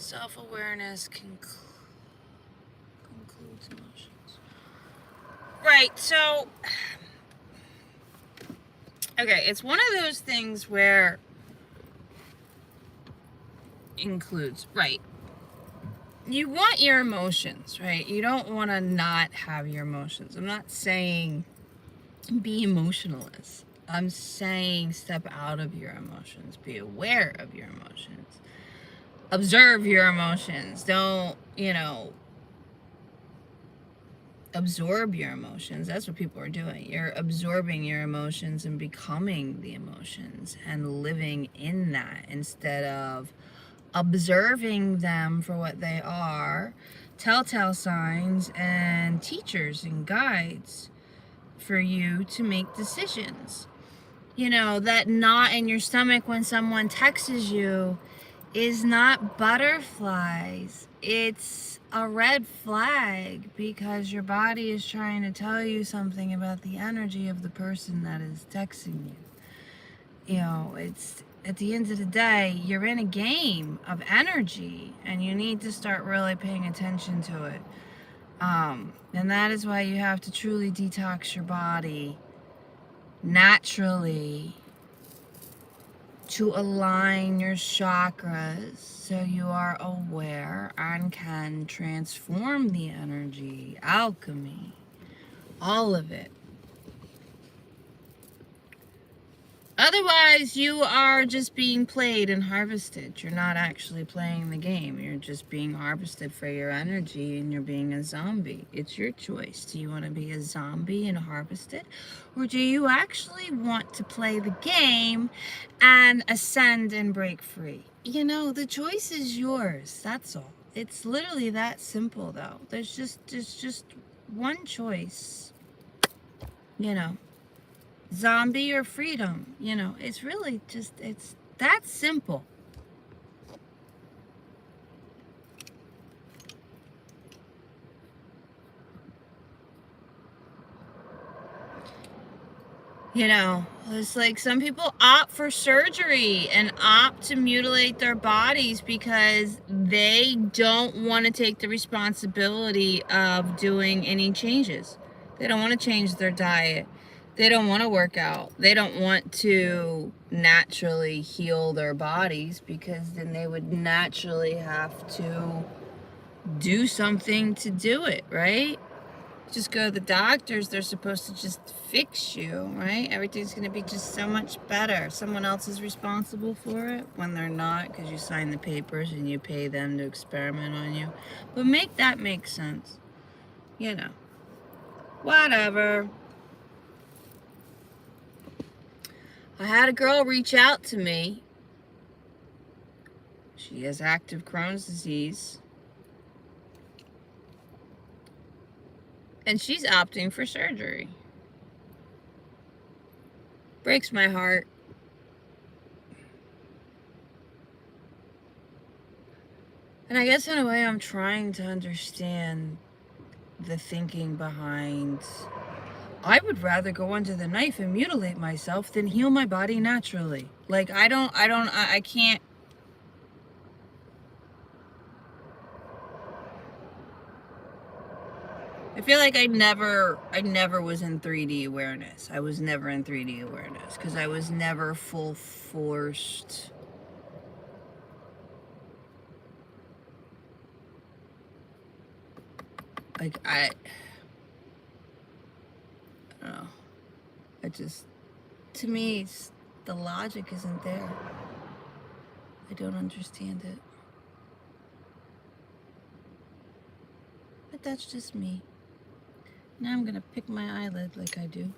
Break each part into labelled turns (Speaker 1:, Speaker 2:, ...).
Speaker 1: Self-awareness concludes emotions. Right, so, okay, it's one of those things where includes, right, you want your emotions, right? You don't want to not have your emotions. I'm not saying be emotionless. I'm saying step out of your emotions. Be aware of your emotions. Observe your emotions. Don't, absorb your emotions. That's what people are doing. You're absorbing your emotions and becoming the emotions and living in that instead of observing them for what they are, telltale signs and teachers and guides for you to make decisions. That knot in your stomach when someone texts you is not butterflies. It's a red flag because your body is trying to tell you something about the energy of the person that is texting you. It's at the end of the day, you're in a game of energy and you need to start really paying attention to it. And that is why you have to truly detox your body naturally to align your chakras so you are aware and can transform the energy, alchemy, all of it. Otherwise, you are just being played and harvested. You're not actually playing the game. You're just being harvested for your energy and you're being a zombie. It's your choice. Do you want to be a zombie and harvested? Or do you actually want to play the game and ascend and break free? The choice is yours. That's all. It's literally that simple, though. There's just one choice. Zombie or freedom. It's really it's that simple. It's like some people opt for surgery and opt to mutilate their bodies because they don't want to take the responsibility of doing any changes. They don't want to change their diet. They don't want to work out. They don't want to naturally heal their bodies because then they would naturally have to do something to do it, right? Just go to the doctors, they're supposed to just fix you, right? Everything's going to be just so much better. Someone else is responsible for it when they're not, because you sign the papers and you pay them to experiment on you. But make that make sense. Whatever. I had a girl reach out to me. She has active Crohn's disease. And she's opting for surgery. Breaks my heart. And I guess in a way I'm trying to understand the thinking behind, I would rather go under the knife and mutilate myself than heal my body naturally. Like, I can't. I feel like I never was in 3D awareness. I was never in 3D awareness because I was never full forced. Like, I don't know. To me, the logic isn't there. I don't understand it. But that's just me. Now I'm gonna pick my eyelid like I do.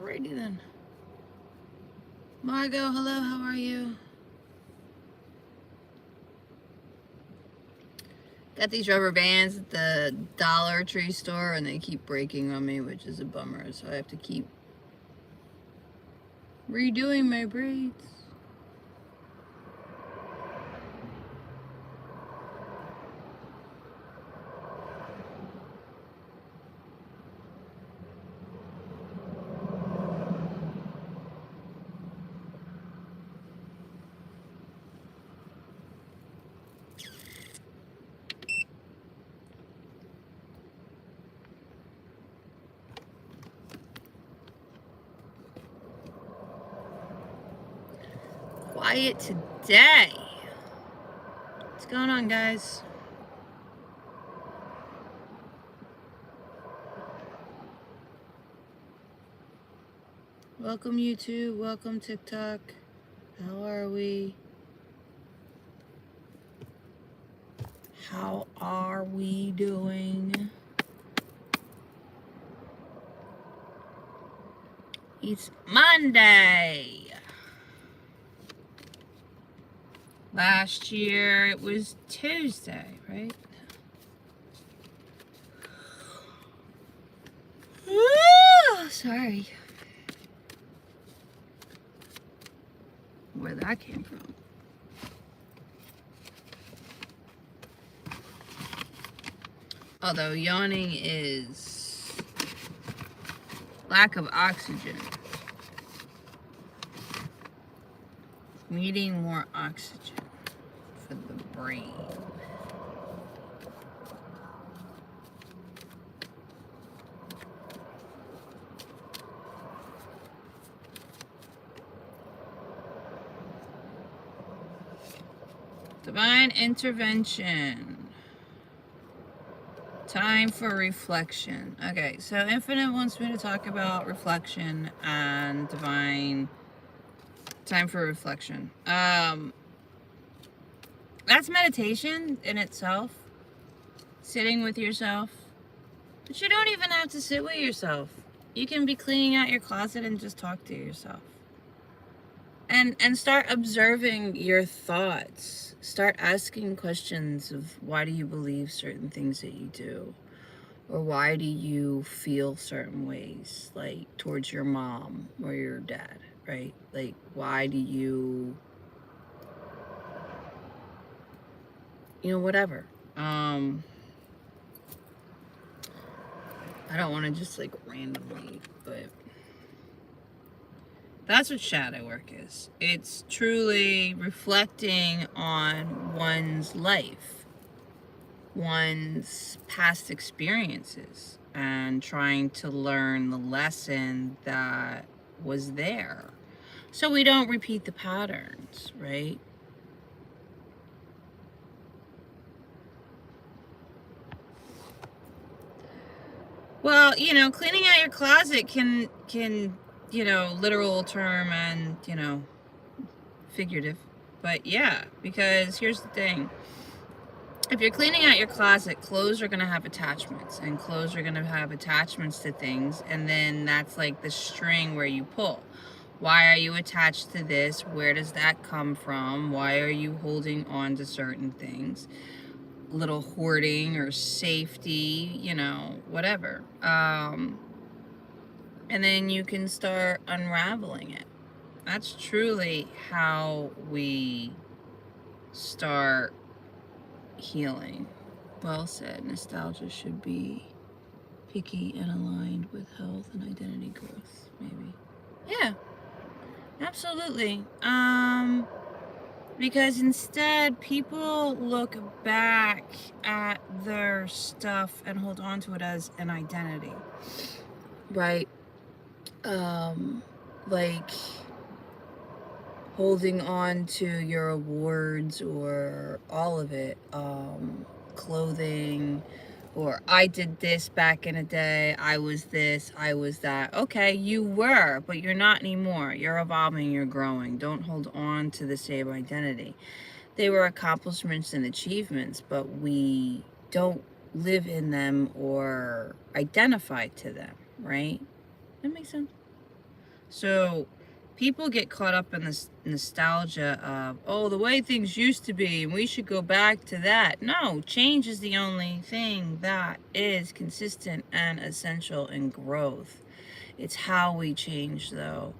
Speaker 1: Alrighty then. Margot, hello, how are you? Got these rubber bands at the Dollar Tree store and they keep breaking on me, which is a bummer. So I have to keep redoing my braids. Quiet today. What's going on, guys? Welcome YouTube, welcome TikTok. How are we? How are we doing? It's Monday. Last year it was Tuesday, right? Sorry. Where that came from. Although yawning is lack of oxygen. Needing more oxygen for the brain. Divine intervention. Time for reflection. Okay, so Infinite wants me to talk about reflection and divine time for reflection. That's meditation in itself. Sitting with yourself. But you don't even have to sit with yourself. You can be cleaning out your closet and just talk to yourself. And start observing your thoughts. Start asking questions of why do you believe certain things that you do? Or why do you feel certain ways, like towards your mom or your dad, right? Like, why do you, whatever. I don't want to just like randomly, but that's what shadow work is. It's truly reflecting on one's life, one's past experiences, and trying to learn the lesson that was there. So we don't repeat the patterns, right? Well, cleaning out your closet can literal term and, figurative. But yeah, because here's the thing. If you're cleaning out your closet, clothes are going to have attachments, and clothes are going to have attachments to things, and then that's like the string where you pull. Why are you attached to this? Where does that come from? Why are you holding on to certain things? Little hoarding or safety, whatever. And then you can start unraveling it. That's truly how we start healing. Well said. Nostalgia should be picky and aligned with health and identity growth, maybe. Yeah, absolutely. Because instead people look back at their stuff and hold on to it as an identity, right? Like holding on to your awards or all of it, clothing, or I did this back in a day, I was this, I was that. Okay, you were, but you're not anymore. You're evolving, you're growing. Don't hold on to the same identity. They were accomplishments and achievements, but we don't live in them or identify to them, right? That makes sense. So people get caught up in this nostalgia of, oh, the way things used to be, and we should go back to that. No, change is the only thing that is consistent and essential in growth. It's how we change, though.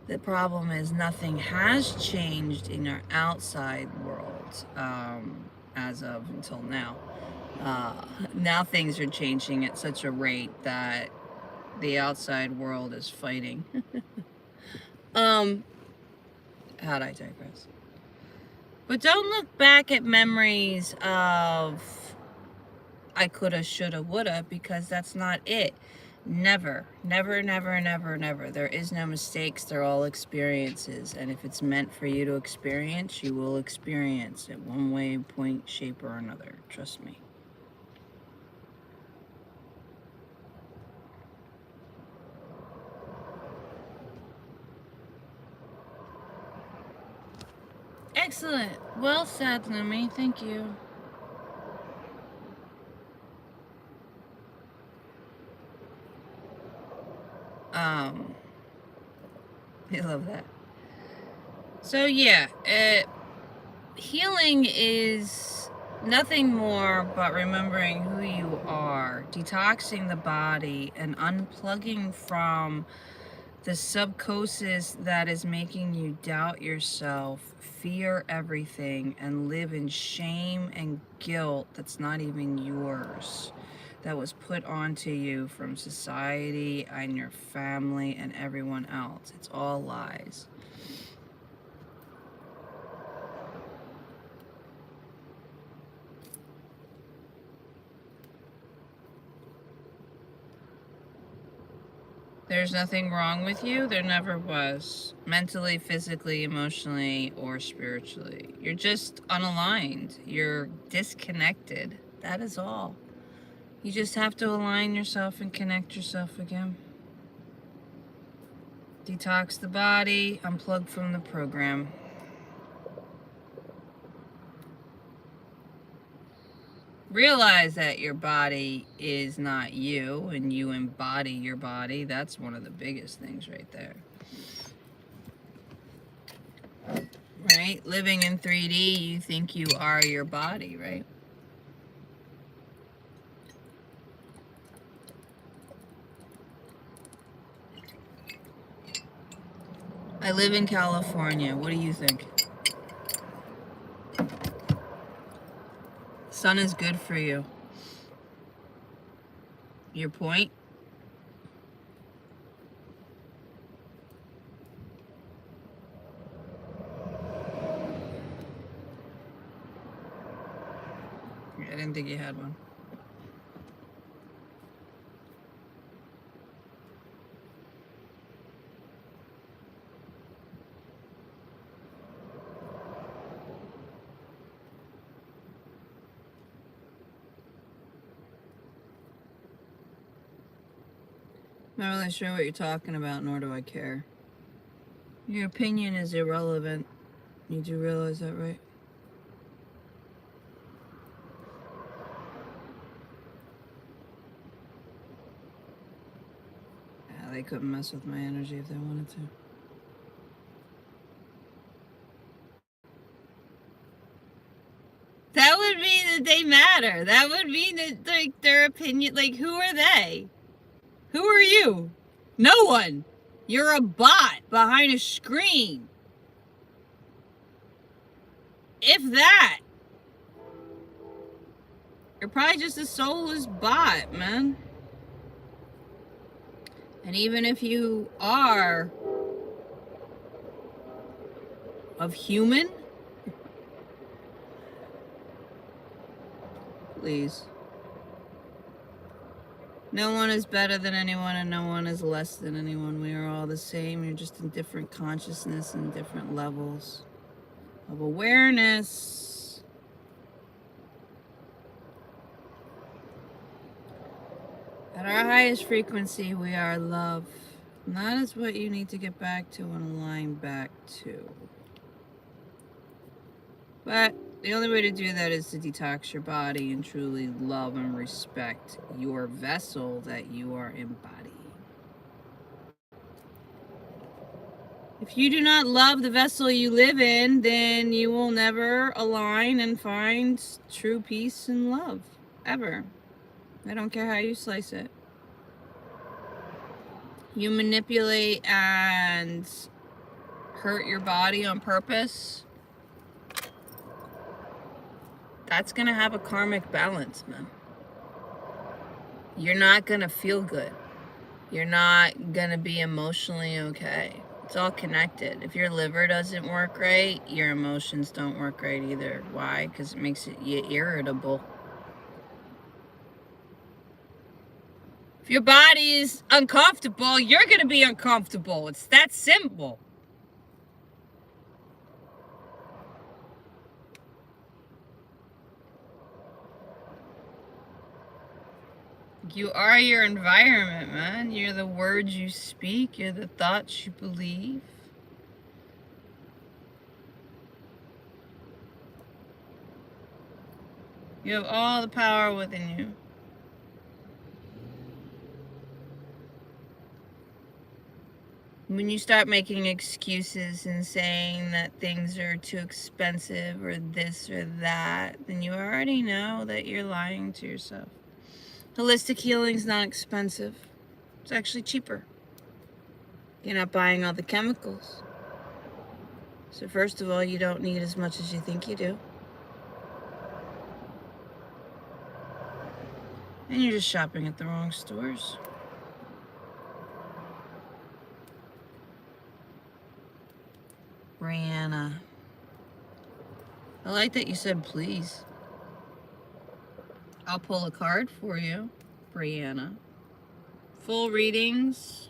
Speaker 1: The problem is nothing has changed in our outside world as of until now. Now things are changing at such a rate that the outside world is fighting. How'd I digress? But don't look back at memories of I coulda, shoulda, woulda, because that's not it. Never, never, never, never, never. There is no mistakes. They're all experiences. And if it's meant for you to experience, you will experience it one way, point, shape, or another. Trust me. Excellent. Well said, Lumi. Thank you. I love that. So yeah, healing is nothing more but remembering who you are, detoxing the body, and unplugging from the subconscious that is making you doubt yourself, fear everything, and live in shame and guilt that's not even yours, that was put onto you from society and your family and everyone else. It's all lies. There's nothing wrong with you. There never was. Mentally, physically, emotionally, or spiritually. You're just unaligned. You're disconnected. That is all. You just have to align yourself and connect yourself again. Detox the body, unplug from the program. Realize that your body is not you and you embody your body. That's one of the biggest things right there. Right? Living in 3D, you think you are your body, right? I live in California. What do you think? Sun is good for you. Your point? I didn't think you had one. Not really sure what you're talking about, nor do I care. Your opinion is irrelevant. You do realize that, right? Yeah, they couldn't mess with my energy if they wanted to. That would mean that they matter. That would mean that, like, their opinion, like, who are they? Who are you? No one. You're a bot behind a screen. If that. You're probably just a soulless bot, man. And even if you are of human, please. No one is better than anyone and no one is less than anyone. We are all the same. You're just in different consciousness and different levels of awareness. At our highest frequency, we are love. And that is what you need to get back to and align back to. But the only way to do that is to detox your body and truly love and respect your vessel that you are embodying. If you do not love the vessel you live in, then you will never align and find true peace and love. Ever. I don't care how you slice it. You manipulate and hurt your body on purpose, that's gonna have a karmic balance, man. You're not gonna feel good. You're not gonna be emotionally okay. It's all connected. If your liver doesn't work right, your emotions don't work right either. Why? Because it makes you irritable. If your body is uncomfortable, you're gonna be uncomfortable. It's that simple. You are your environment, man. You're the words you speak. You're the thoughts you believe. You have all the power within you. When you start making excuses and saying that things are too expensive or this or that, then you already know that you're lying to yourself. Holistic healing is not expensive. It's actually cheaper. You're not buying all the chemicals. So first of all, you don't need as much as you think you do. And you're just shopping at the wrong stores. Brianna. I like that you said please. I'll pull a card for you, Brianna. Full readings,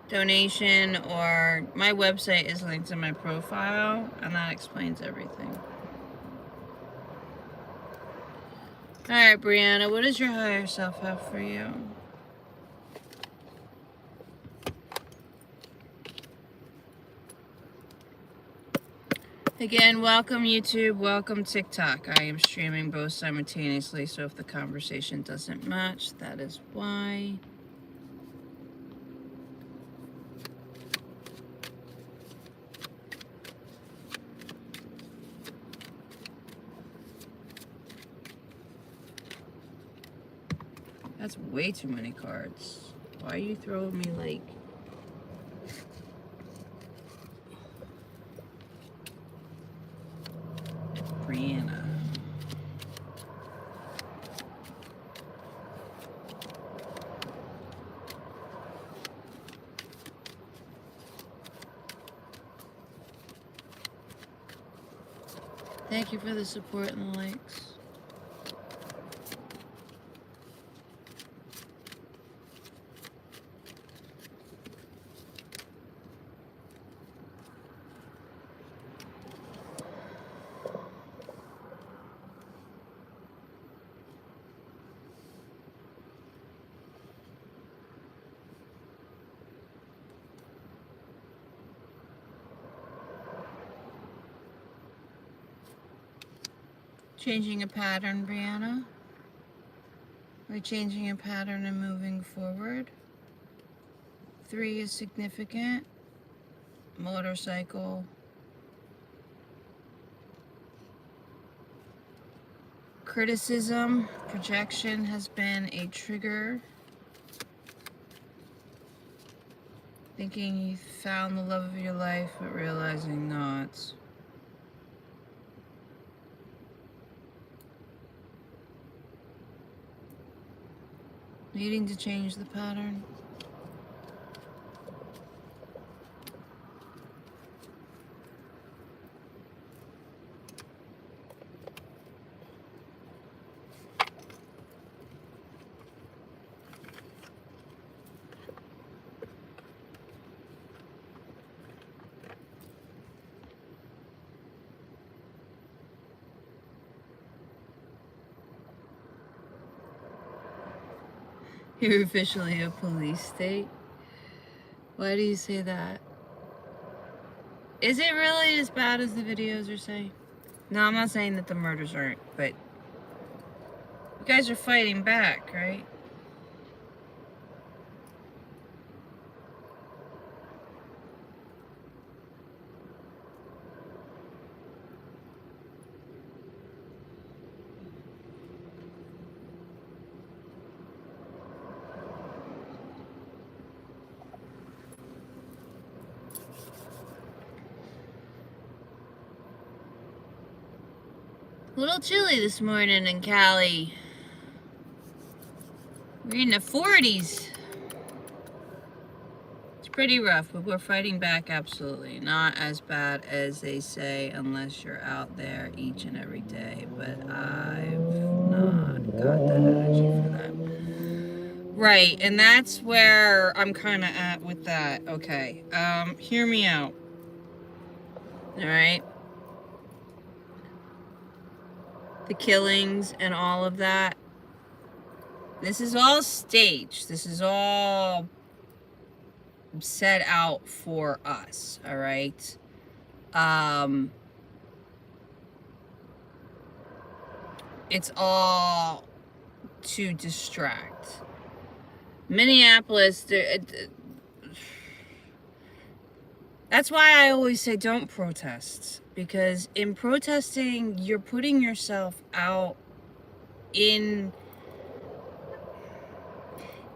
Speaker 1: donation, or my website is linked in my profile, and that explains everything. Alright, Brianna, what does your higher self have for you? Again, welcome YouTube, welcome TikTok. I am streaming both simultaneously, so if the conversation doesn't match, that is why. That's way too many cards. Why are you throwing me like... Brianna. Thank you for the support and the likes. Changing a pattern, Brianna. We're changing a pattern and moving forward. 3 is significant. Motorcycle. Criticism, projection has been a trigger. Thinking you found the love of your life, but realizing not. Needing to change the pattern. You're officially a police state? Why do you say that? Is it really as bad as the videos are saying? No, I'm not saying that the murders aren't, but you guys are fighting back, right? A little chilly this morning in Cali. We're in the 40s. It's pretty rough, but we're fighting back absolutely. Not as bad as they say unless you're out there each and every day, but I've not got that energy for that. Right, and that's where I'm kind of at with that. Okay, hear me out. All right? The killings and all of that. This is all staged. This is all set out for us, all right? It's all to distract. Minneapolis, that's why I always say don't protest, because in protesting, you're putting yourself out in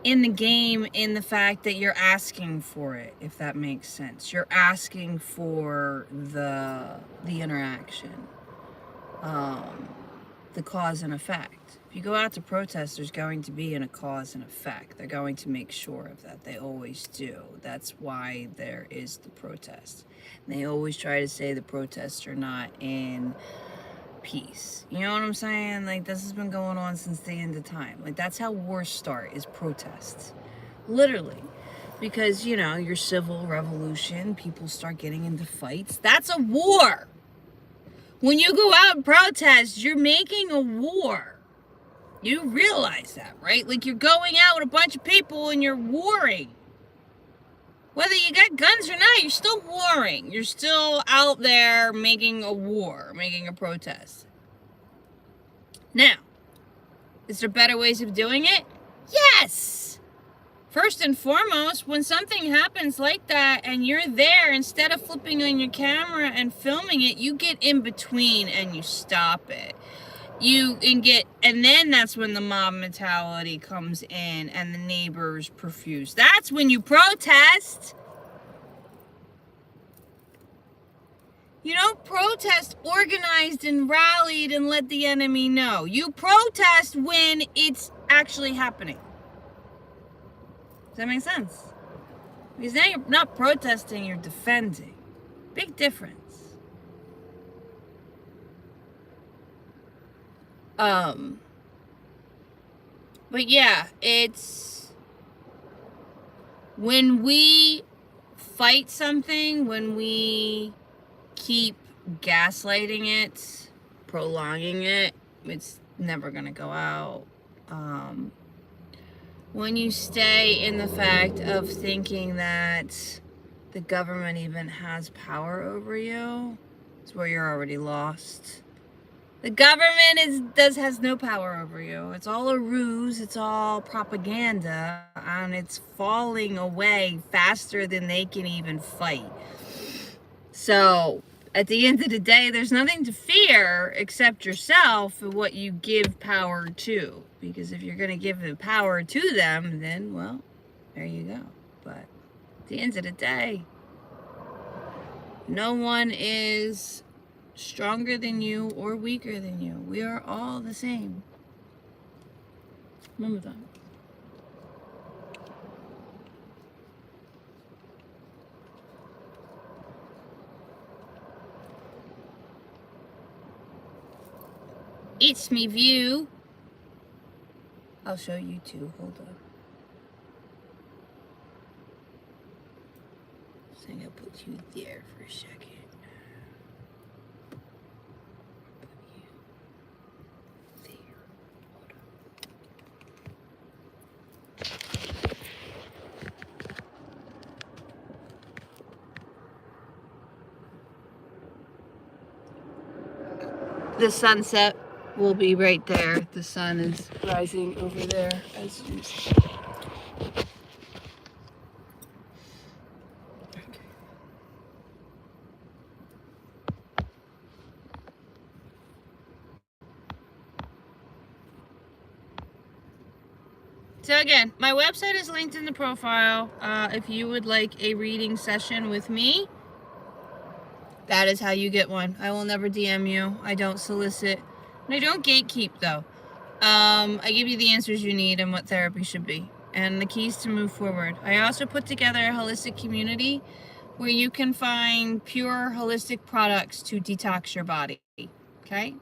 Speaker 1: the game, in the fact that you're asking for it, if that makes sense. You're asking for the interaction, the cause and effect. If you go out to protest, there's going to be a cause and effect. They're going to make sure of that. They always do. That's why there is the protest. And they always try to say the protests are not in peace. You know what I'm saying? Like, this has been going on since the end of time. Like, that's how wars start, is protests. Literally. Because, you know, your civil revolution, people start getting into fights. That's a war. When you go out and protest, you're making a war. You realize that, right? Like, you're going out with a bunch of people and you're warring. Whether you got guns or not, you're still warring. You're still out there making a war, making a protest. Now, is there better ways of doing it? Yes! First and foremost, when something happens like that and you're there, instead of flipping on your camera and filming it, you get in between and you stop it. And then that's when the mob mentality comes in and the neighbors profuse. That's when you protest. You don't protest organized and rallied and let the enemy know. You protest when it's actually happening. Does that make sense? Because now you're not protesting, you're defending. Big difference. But yeah, it's when we fight something, when we keep gaslighting it, prolonging it, it's never gonna go out. When you stay in the fact of thinking that the government even has power over you, it's where you're already lost. The government has no power over you. It's all a ruse, it's all propaganda, and it's falling away faster than they can even fight. So, at the end of the day, there's nothing to fear except yourself and what you give power to. Because if you're going to give the power to them, then, well, there you go. But at the end of the day, no one is stronger than you or weaker than you. We are all the same. Remember that. It's me view. I'll show you too. Hold on. So I'm gonna put you there for a second. Put you there. Hold on. The sunset will be right there. The sun is rising over there as you see. Okay. So again, my website is linked in the profile. If you would like a reading session with me, that is how you get one. I will never DM you. I don't solicit And I don't gatekeep, though. I give you the answers you need and what therapy should be and the keys to move forward. I also put together a holistic community where you can find pure holistic products to detox your body. Okay?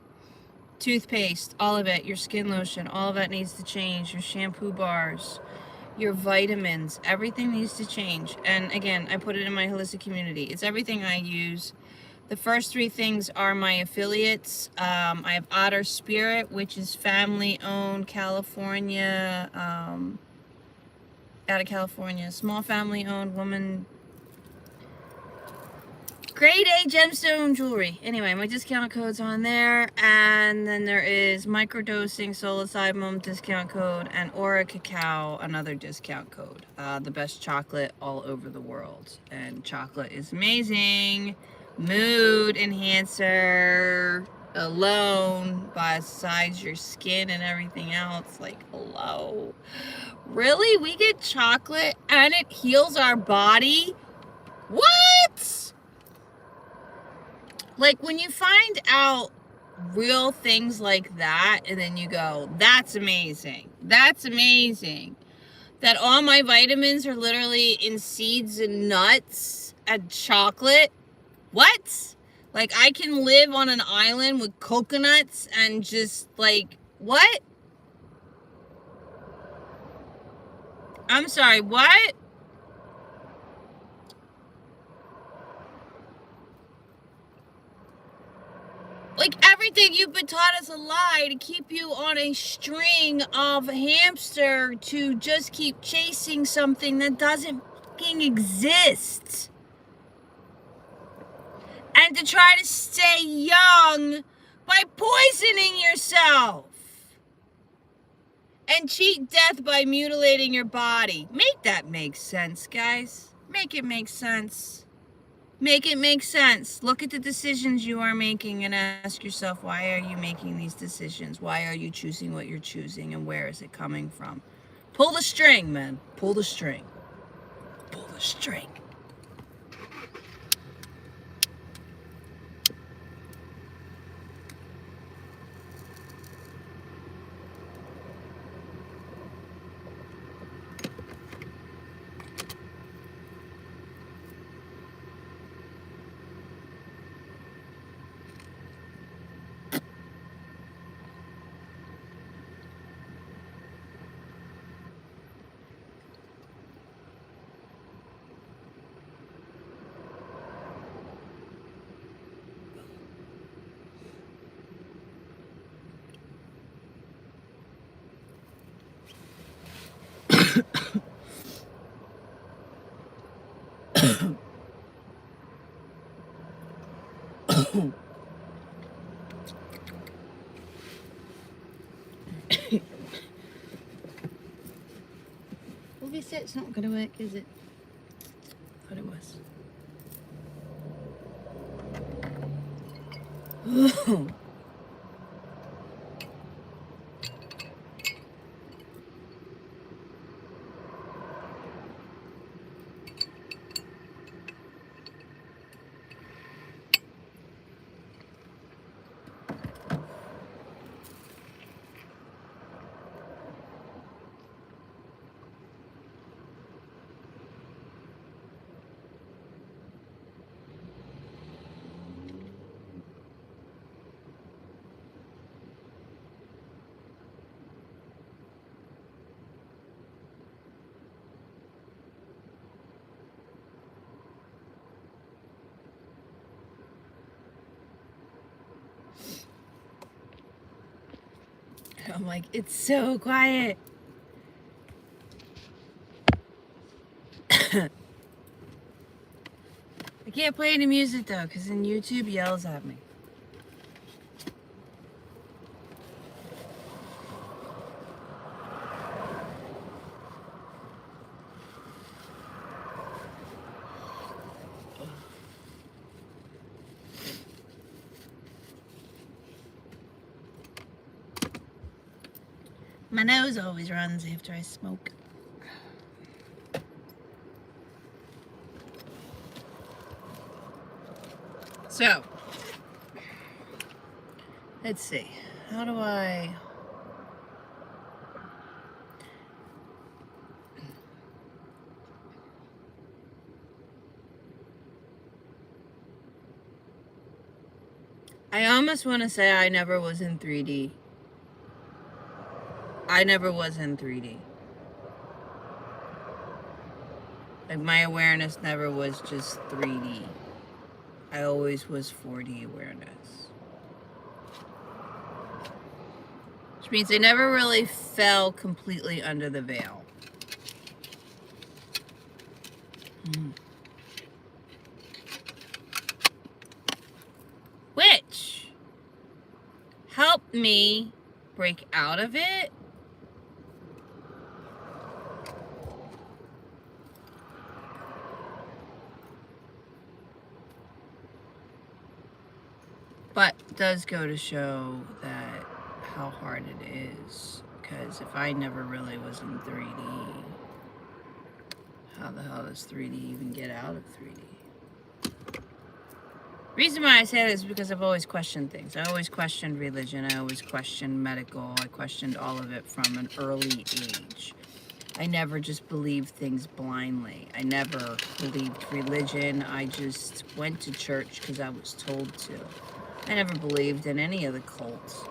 Speaker 1: Toothpaste, all of it, your skin lotion, all of that needs to change. Your shampoo bars, your vitamins, everything needs to change. And again, I put it in my holistic community. It's everything I use. The first three things are my affiliates. I have Otter Spirit, which is family-owned, California, out of California, small family-owned woman, grade A gemstone jewelry. Anyway, my discount code's on there, and then there is microdosing psilocybin discount code, and Aura Cacao, another discount code. The best chocolate all over the world, and chocolate is amazing. Mood enhancer alone, besides your skin and everything else. Like, hello, really? We get chocolate and it heals our body? What? Like, when you find out real things like that, and then you go, that's amazing. That's amazing. That all my vitamins are literally in seeds and nuts and chocolate. What? Like, I can live on an island with coconuts and just, like, what? I'm sorry, what? Like, everything you've been taught is a lie to keep you on a string of hamster to just keep chasing something that doesn't fucking exist. And to try to stay young by poisoning yourself. And cheat death by mutilating your body. Make that make sense, guys. Make it make sense. Make it make sense. Look at the decisions you are making and ask yourself, why are you making these decisions? Why are you choosing what you're choosing, and where is it coming from? Pull the string, man. Pull the string. Pull the string. Well, they said it's not going to work, is it? I thought it was. I'm like, it's so quiet. I can't play any music though, because then YouTube yells at me. My nose always runs after I smoke. So, let's see. How do I almost want to say I never was in 3D. I never was in 3D. Like, my awareness never was just 3D. I always was 4D awareness. Which means I never really fell completely under the veil. Which helped me break out of it. But does go to show that how hard it is. Because if I never really was in 3D, how the hell does 3D even get out of 3D? Reason why I say that is because I've always questioned things. I always questioned religion. I always questioned medical. I questioned all of it from an early age. I never just believed things blindly. I never believed religion. I just went to church because I was told to. I never believed in any of the cults.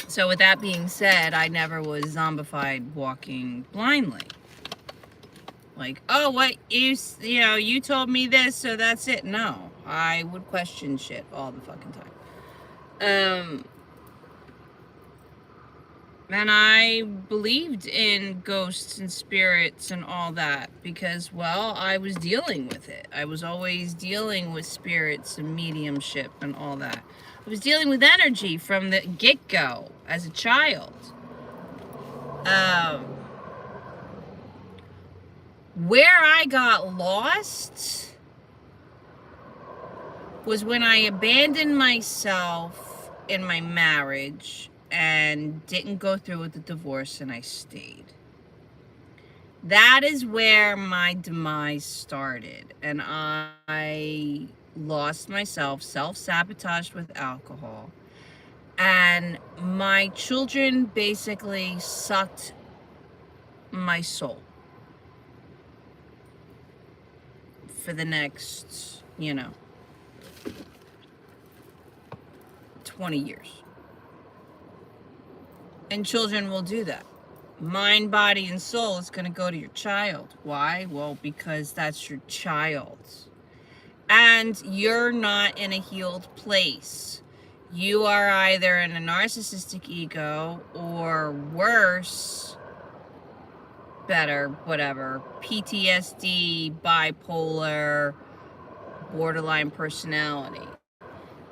Speaker 1: So with that being said, I never was zombified walking blindly. Like, oh, what, you told me this, so that's it. No, I would question shit all the fucking time. And I believed in ghosts and spirits and all that because, well, I was dealing with it. I was always dealing with spirits and mediumship and all that. I was dealing with energy from the get-go as a child. Where I got lost was when I abandoned myself in my marriage and didn't go through with the divorce, and I stayed. That is where my demise started, and I lost myself, self-sabotaged with alcohol, and my children basically sucked my soul for the next, 20 years. And children will do that. Mind, body, and soul is going to go to your child. Why? Well, because that's your child. And you're not in a healed place. You are either in a narcissistic ego or worse, better, whatever, PTSD, bipolar, borderline personality.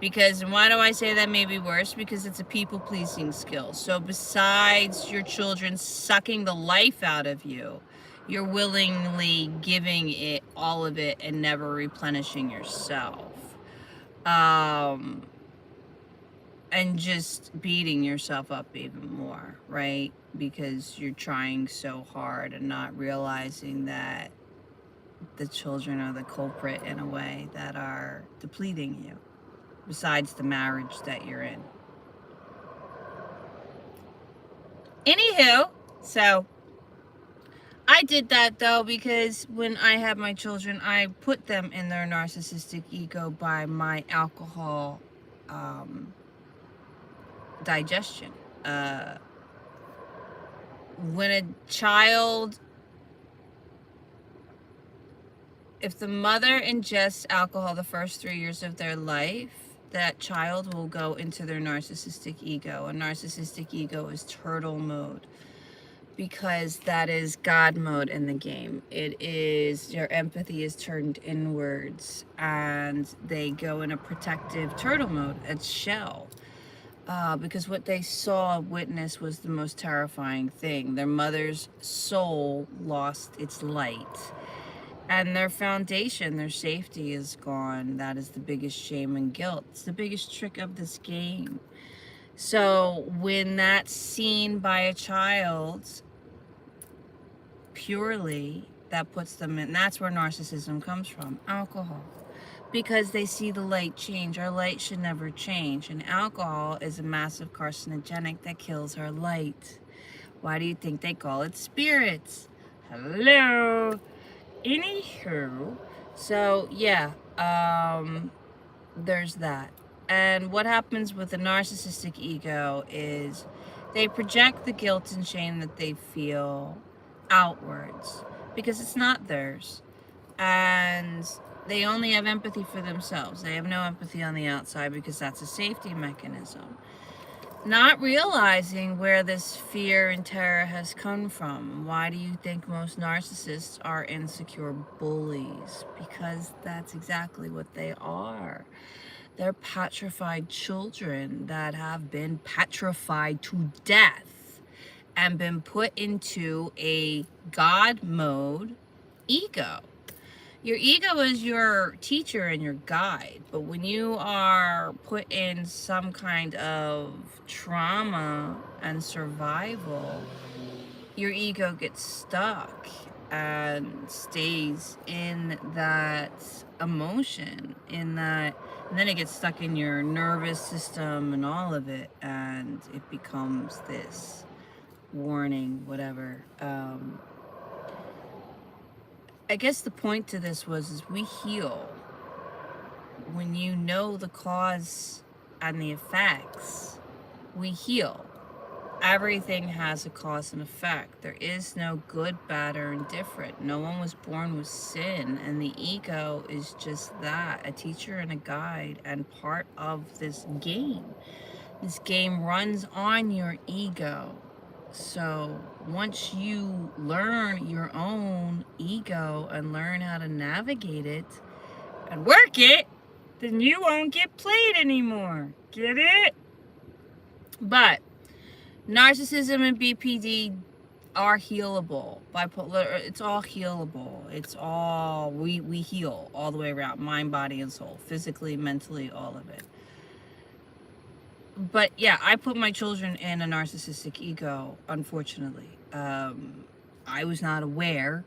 Speaker 1: Because, and why do I say that may be worse? Because it's a people-pleasing skill. So besides your children sucking the life out of you, you're willingly giving it all of it and never replenishing yourself. And just beating yourself up even more, right? Because you're trying so hard and not realizing that the children are the culprit in a way that are depleting you. Besides the marriage that you're in. Anywho, so I did that though because when I had my children, I put them in their narcissistic ego by my alcohol digestion. When a child, if the mother ingests alcohol the first 3 years of their life, that child will go into their narcissistic ego. A narcissistic ego is turtle mode because that is God mode in the game. It is, your empathy is turned inwards and they go in a protective turtle mode, it's shell. Because what they saw, witnessed was the most terrifying thing. Their mother's soul lost its light. And their foundation, their safety is gone. That is the biggest shame and guilt. It's the biggest trick of this game. So when that's seen by a child, purely, that puts them in, that's where narcissism comes from, alcohol. because they see the light change. Our light should never change. And alcohol is a massive carcinogenic that kills our light. Why do you think they call it spirits? Hello. Anywho, so yeah, there's that. And what happens with a narcissistic ego is they project the guilt and shame that they feel outwards because it's not theirs. And they only have empathy for themselves. They have no empathy on the outside because that's a safety mechanism. Not realizing where this fear and terror has come from. Why do you think most narcissists are insecure bullies? Because that's exactly what they are. They're petrified children that have been petrified to death and been put into a God mode ego. Your ego is your teacher and your guide, but when you are put in some kind of trauma and survival, your ego gets stuck and stays in that emotion, in that, and then it gets stuck in your nervous system and all of it, and it becomes this warning, whatever. I guess the point to this is we heal when you know the cause and the effects. We heal. Everything has a cause and effect. There is no good, bad, or indifferent. No one was born with sin, and the ego is just that, a teacher and a guide, and part of this game. This game runs on your ego. So once you learn your own ego and learn how to navigate it and work it, then you won't get played anymore. Get it? But narcissism and BPD are healable. Bipolar, it's all healable. It's all, we heal all the way around, mind, body, and soul, physically, mentally, all of it. But yeah, I put my children in a narcissistic ego, unfortunately. I was not aware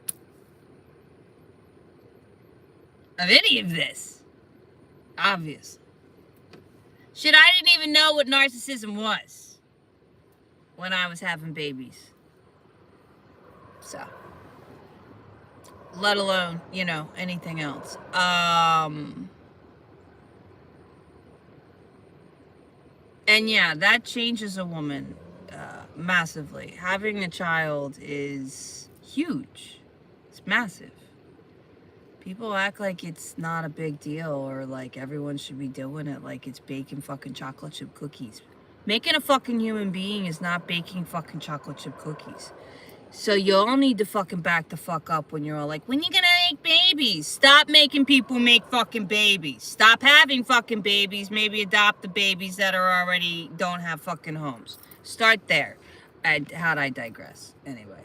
Speaker 1: of any of this, obviously. Shit, I didn't even know what narcissism was when I was having babies. So, let alone, anything else. And yeah, that changes a woman massively. Having a child is huge. It's massive. People act like it's not a big deal or like everyone should be doing it like it's baking fucking chocolate chip cookies. Making a fucking human being is not baking fucking chocolate chip cookies. So you all need to fucking back the fuck up when you're all like, when you gonna make babies? Stop making people make fucking babies. Stop having fucking babies. Maybe adopt the babies that are already don't have fucking homes. Start there. How'd I digress? Anyway.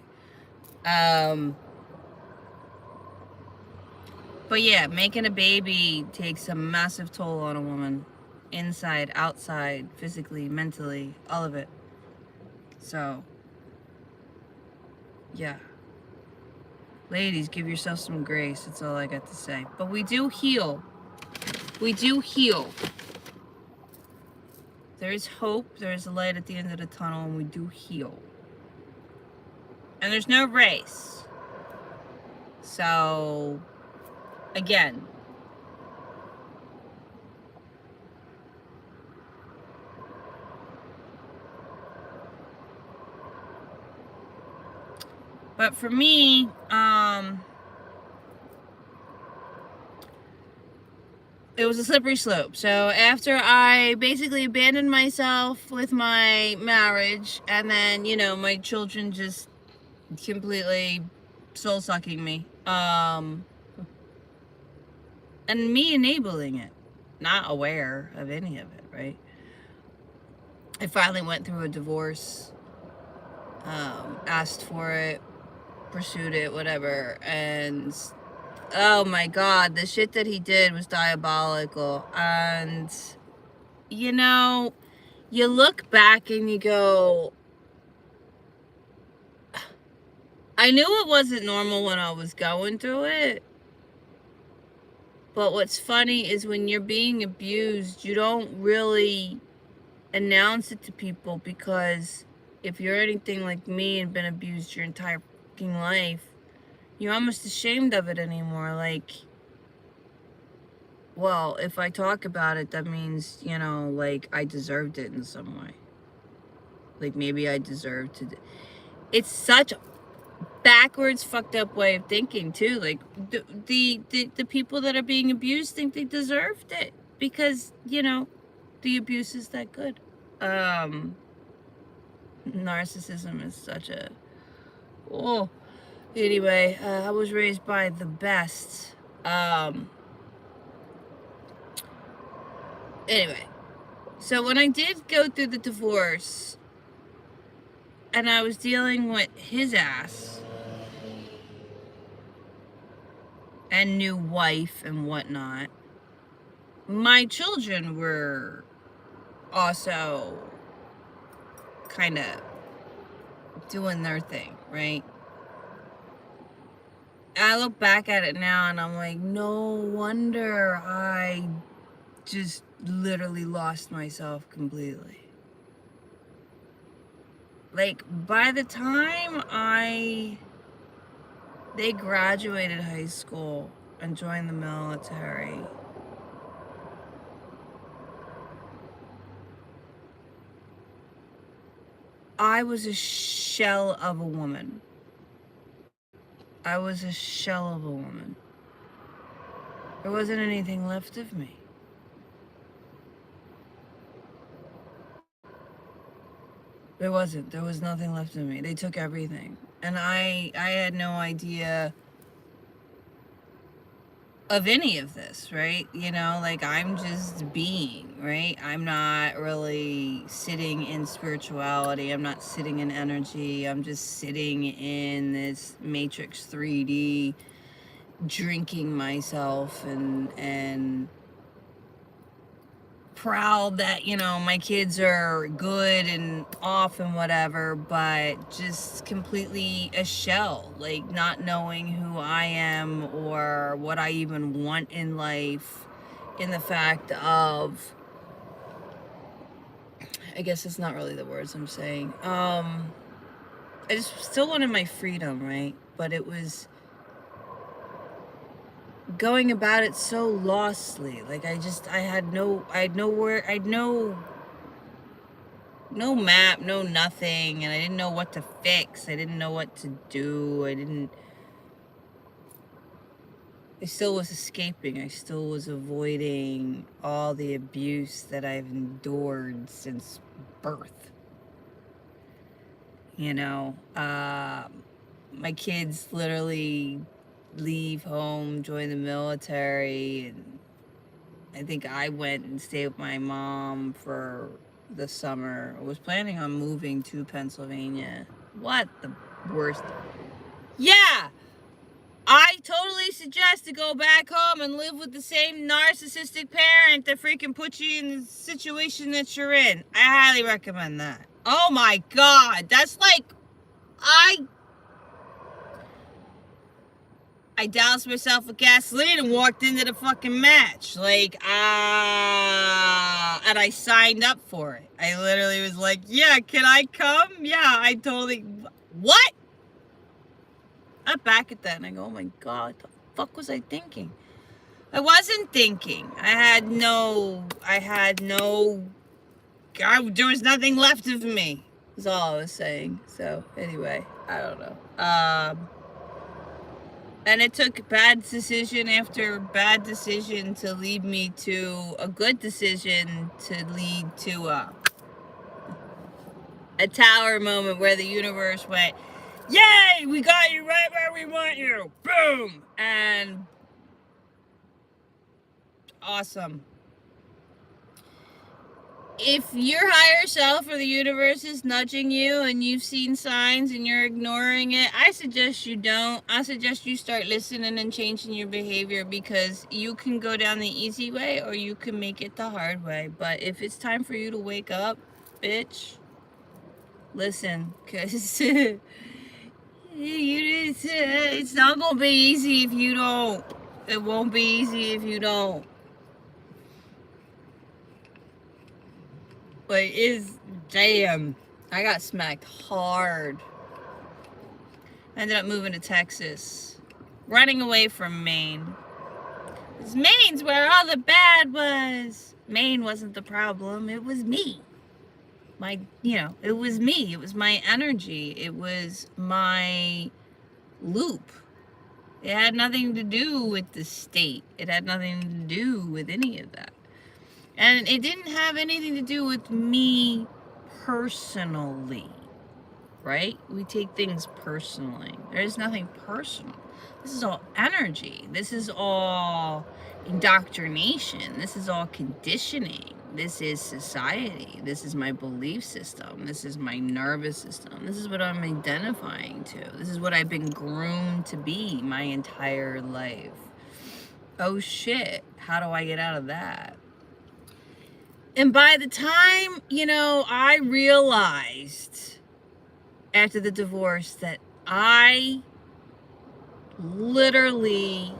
Speaker 1: But yeah, making a baby takes a massive toll on a woman. Inside, outside, physically, mentally, all of it. So, yeah. Ladies, give yourself some grace. That's all I got to say. But we do heal. We do heal. There is hope. There is a light at the end of the tunnel, and we do heal. And there's no race. So, again. But for me, it was a slippery slope. So after I basically abandoned myself with my marriage, and then, my children just completely soul-sucking me, and me enabling it, not aware of any of it, right? I finally went through a divorce, asked for it, pursued it, whatever, and oh my god, the shit that he did was diabolical. And you look back and you go, I knew it wasn't normal when I was going through it, But what's funny is when you're being abused, you don't really announce it to people, because if you're anything like me and been abused your entire fucking life, you're almost ashamed of it anymore. Like, well, if I talk about it, that means, you know, like, I deserved it in some way. Like, maybe I deserved to. It's such a backwards, fucked up way of thinking, too. Like, the people that are being abused think they deserved it because, you know, the abuse is that good. Narcissism is such a. Oh. Anyway, I was raised by the best. Anyway, so when I did go through the divorce and I was dealing with his ass and new wife and whatnot, my children were also kind of doing their thing, right? I look back at it now and I'm like, no wonder I just literally lost myself completely. Like, by the time they graduated high school and joined the military, I was a shell of a woman. I was a shell of a woman. There wasn't anything left of me. There wasn't. There was nothing left of me. They took everything. And I had no idea of any of this, right? You know, like, I'm just being, right? I'm not really sitting in spirituality. I'm not sitting in energy. I'm just sitting in this Matrix 3D, drinking myself and proud that, you know, my kids are good and off and whatever, but just completely a shell, like, not knowing who I am or what I even want in life, in the fact of, I guess it's not really the words I'm saying. I just still wanted my freedom, right? But it was going about it so lostly. Like, I had no map, no nothing, and I didn't know what to fix. I didn't know what to do. I still was escaping. I still was avoiding all the abuse that I've endured since birth. You know, my kids literally leave home, join the military, and I think I went and stayed with my mom for the summer. I was planning on moving to Pennsylvania. What the worst? Yeah! I totally suggest to go back home and live with the same narcissistic parent that freaking put you in the situation that you're in. I highly recommend that. Oh my God, that's like, I doused myself with gasoline and walked into the fucking match. Like, and I signed up for it. I literally was like, yeah, can I come? Yeah, I totally, what? I back at that and I go, oh my God, the fuck was I thinking? I wasn't thinking. God, there was nothing left of me, is all I was saying. So, anyway, I don't know. And it took bad decision after bad decision to lead me to a good decision, to lead to a tower moment where the universe went, yay, we got you right where we want you. Boom. And awesome. If your higher self or the universe is nudging you and you've seen signs and you're ignoring it, I suggest you don't. I suggest you start listening and changing your behavior, because you can go down the easy way or you can make it the hard way. But if it's time for you to wake up, bitch, listen, because it's not going to be easy if you don't. It won't be easy if you don't. But damn, I got smacked hard. I ended up moving to Texas, running away from Maine. Because Maine's where all the bad was. Maine wasn't the problem, it was me. It was me. It was my energy. It was my loop. It had nothing to do with the state. It had nothing to do with any of that. And it didn't have anything to do with me personally, right? We take things personally. There's nothing personal. This is all energy. This is all indoctrination. This is all conditioning. This is society. This is my belief system. This is my nervous system. This is what I'm identifying to. This is what I've been groomed to be my entire life. Oh shit, how do I get out of that? And by the time, I realized after the divorce that I literally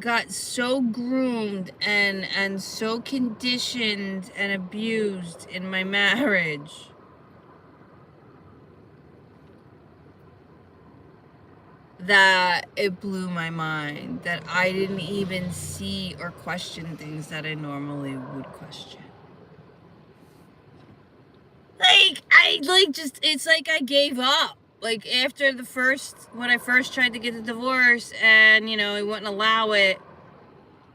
Speaker 1: got so groomed and so conditioned and abused in my marriage that it blew my mind, that I didn't even see or question things that I normally would question. It's like I gave up. Like after when I first tried to get the divorce and, he wouldn't allow it,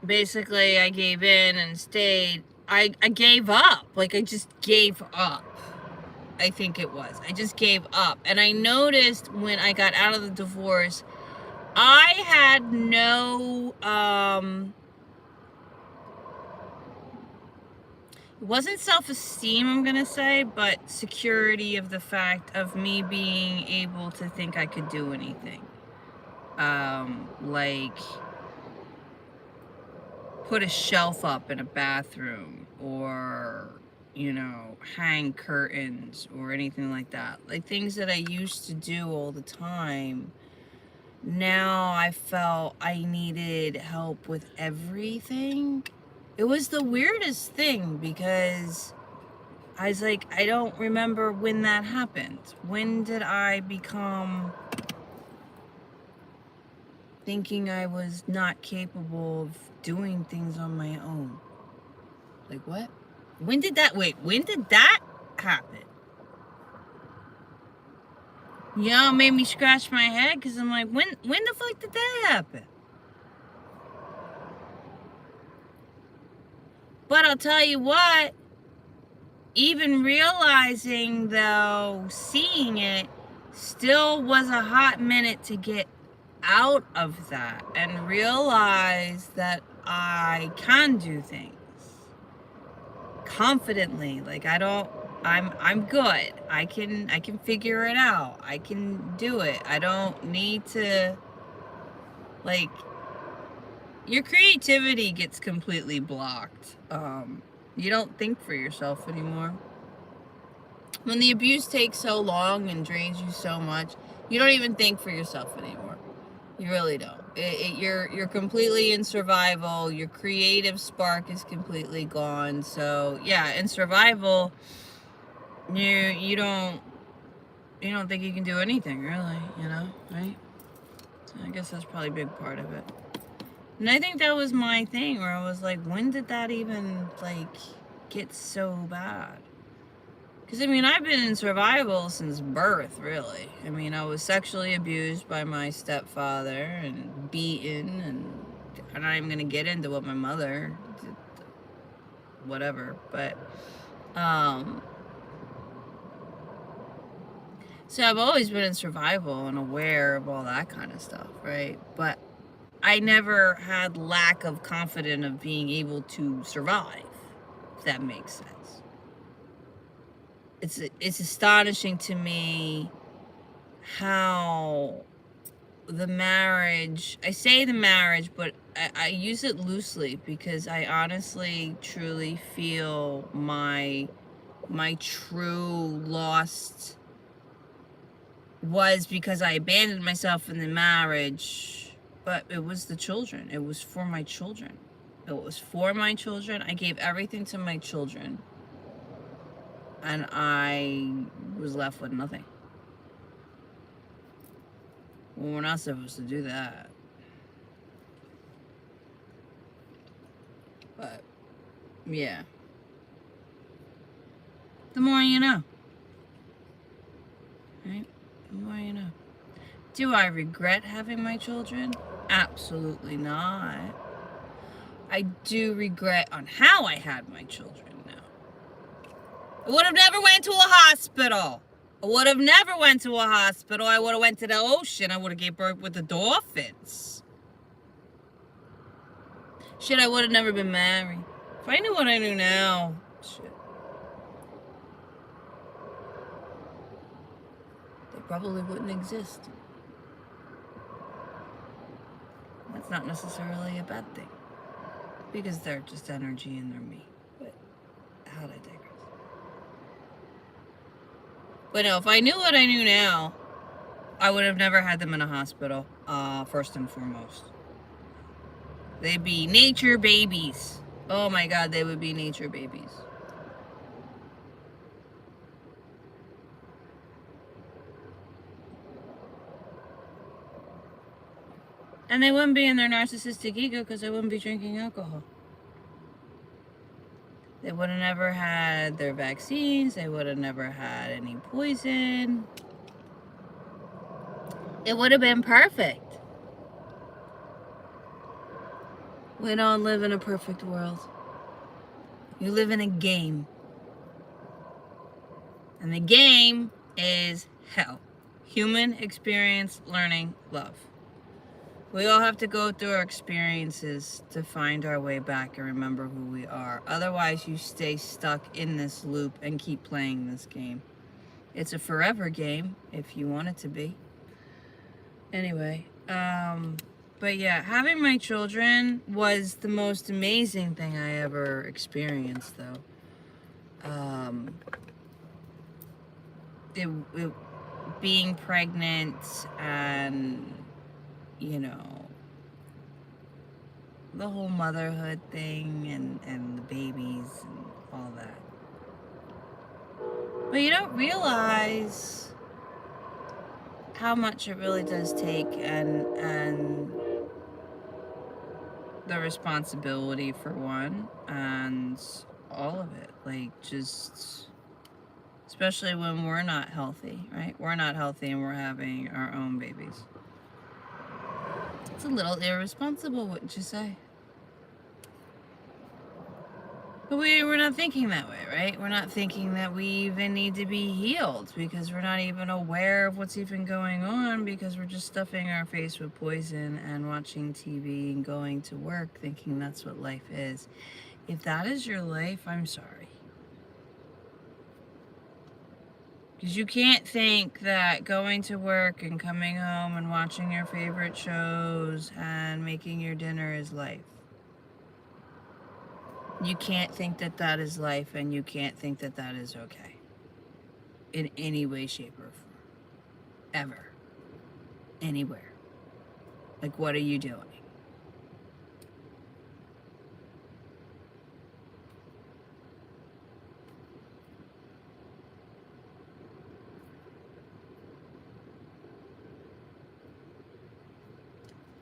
Speaker 1: basically I gave in and stayed. I gave up. Like I just gave up. I think it was. I just gave up. And I noticed when I got out of the divorce, I had no, it wasn't self-esteem, I'm gonna say, but security of the fact of me being able to think I could do anything. Like put a shelf up in a bathroom or, hang curtains or anything like that. Like things that I used to do all the time. Now I felt I needed help with everything. It was the weirdest thing because I was like, I don't remember when that happened. When did I become thinking I was not capable of doing things on my own? Like what? When did that happen? It made me scratch my head because I'm like, when the fuck did that happen? But I'll tell you what, even realizing though, seeing it, still was a hot minute to get out of that and realize that I can do things confidently. Like I'm good. I can figure it out. I can do it. I don't need to, like, your creativity gets completely blocked. You don't think for yourself anymore. When the abuse takes so long and drains you so much, you don't even think for yourself anymore. You really don't. You're completely in survival. Your creative spark is completely gone. So yeah, in survival, you don't think you can do anything really, right? So I guess that's probably a big part of it. And I think that was my thing where I was like, when did that even get so bad? Because I've been in survival since birth, really. I was sexually abused by my stepfather and beaten, and I'm not even gonna get into what my mother did, whatever. But so I've always been in survival and aware of all that kind of stuff, right? But I never had lack of confidence of being able to survive, if that makes sense. It's astonishing to me how the marriage, I say the marriage, but I use it loosely because I honestly, truly feel my true lost was because I abandoned myself in the marriage, but it was the children. It was for my children. It was for my children. I gave everything to my children, and I was left with nothing. Well, we're not supposed to do that. But, yeah. The more you know. Right? The more you know. Do I regret having my children? Absolutely not. I do regret on how I had my children now. I would have never went to a hospital. I would have never went to a hospital. I would have went to the ocean. I would have gave birth with the dolphins. Shit, I would have never been married. If I knew what I knew now, shit. They probably wouldn't exist. That's not necessarily a bad thing, because they're just energy and they're me. But how'd I digress? But no, if I knew what I knew now, I would have never had them in a hospital, first and foremost. They'd be nature babies. Oh my God, they would be nature babies. And they wouldn't be in their narcissistic ego because they wouldn't be drinking alcohol. They would have never had their vaccines. They would have never had any poison. It would have been perfect. We don't live in a perfect world. You live in a game. And the game is hell. Human experience, learning, love. We all have to go through our experiences to find our way back and remember who we are. Otherwise, you stay stuck in this loop and keep playing this game. It's a forever game, if you want it to be. Anyway, but yeah, having my children was the most amazing thing I ever experienced, though. Being pregnant and, you know, the whole motherhood thing and the babies and all that. But you don't realize how much it really does take and the responsibility for one and all of it. Like, just, especially when we're not healthy, right? We're not healthy and we're having our own babies. It's a little irresponsible, wouldn't you say? But we're not thinking that way, right? We're not thinking that we even need to be healed because we're not even aware of what's even going on because we're just stuffing our face with poison and watching TV and going to work thinking that's what life is. If that is your life, I'm sorry. Because you can't think that going to work and coming home and watching your favorite shows and making your dinner is life. You can't think that that is life, and you can't think that that is okay. In any way, shape, or form. Ever. Anywhere. Like, what are you doing?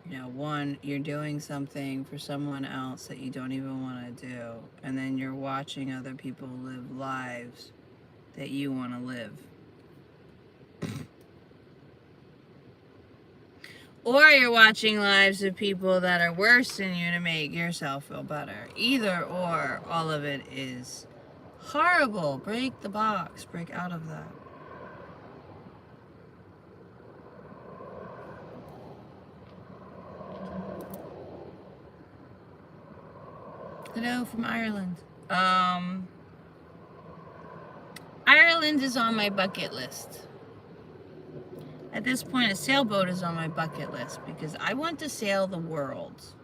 Speaker 1: You know, one, you're doing something for someone else that you don't even want to do, and then you're watching other people live lives that you want to live. Or you're watching lives of people that are worse than you to make yourself feel better. Either or, all of it is horrible. Break the box. Break out of that. Hello from Ireland. Ireland is on my bucket list. At this point, a sailboat is on my bucket list because I want to sail the world.